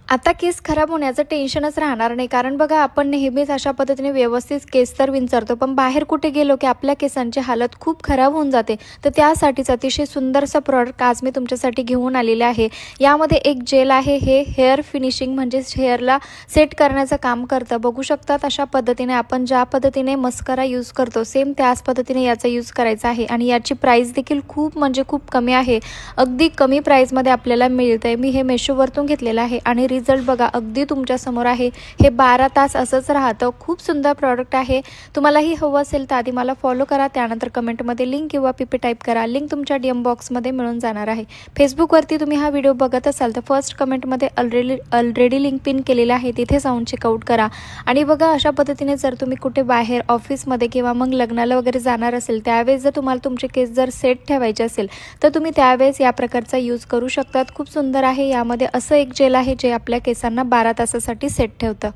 आता केस खराब होण्याचं टेन्शनच राहणार नाही, कारण बघा आपण नेहमीच अशा पद्धतीने व्यवस्थित केस तर विंचरतो, पण बाहेर कुठे गेलो की आपल्या केसांची हालत खूप खराब होऊन जाते. तर त्यासाठीच अतिशय सुंदरसं प्रॉडक्ट आज मी तुमच्यासाठी घेऊन आलेले आहे. यामध्ये एक जेल आहे, हे हेअर फिनिशिंग म्हणजेच हेअरला सेट करण्याचं काम करतं. बघू शकतात अशा पद्धतीने आपण ज्या पद्धतीने मस्करा यूज करतो सेम त्याच पद्धतीने याचा यूज करायचा आहे. आणि याची प्राईस देखील खूप म्हणजे खूप कमी आहे. अगदी कमी प्राईजमध्ये आपल्याला मिळतं आहे. मी हे मेशोवरतून घेतलेलं आहे आणि रिझल्ट बघा अगदी तुमच्यासमोर आहे. हे 12 तास असंच राहतं. खूप सुंदर प्रॉडक्ट आहे. तुम्हालाही हवं असेल तर आधी मला फॉलो करा, त्यानंतर कमेंटमध्ये लिंक किंवा पीपी टाईप करा. लिंक तुमच्या DM बॉक्समध्ये मिळून जाणार आहे. फेसबुकवरती तुम्ही हा व्हिडिओ बघत असाल तर फर्स्ट कमेंटमध्ये ऑलरेडी लिंक पिन केलेलं आहे, तिथे जाऊन चेकआउट करा. आणि बघा अशा पद्धतीने जर तुम्ही कुठे बाहेर ऑफिसमध्ये किंवा मग लग्नाला वगैरे जाणार असेल, त्यावेळेस जर तुम्हाला तुमचे केस जर सेट ठेवायचे असेल तर तुम्ही त्यावेळेस या प्रकारचा यूज करू शकतात. खूप सुंदर आहे. यामध्ये असं एक जेल आहे जे आपल्या केसांना 12 तासासाठी सेट ठेवतं.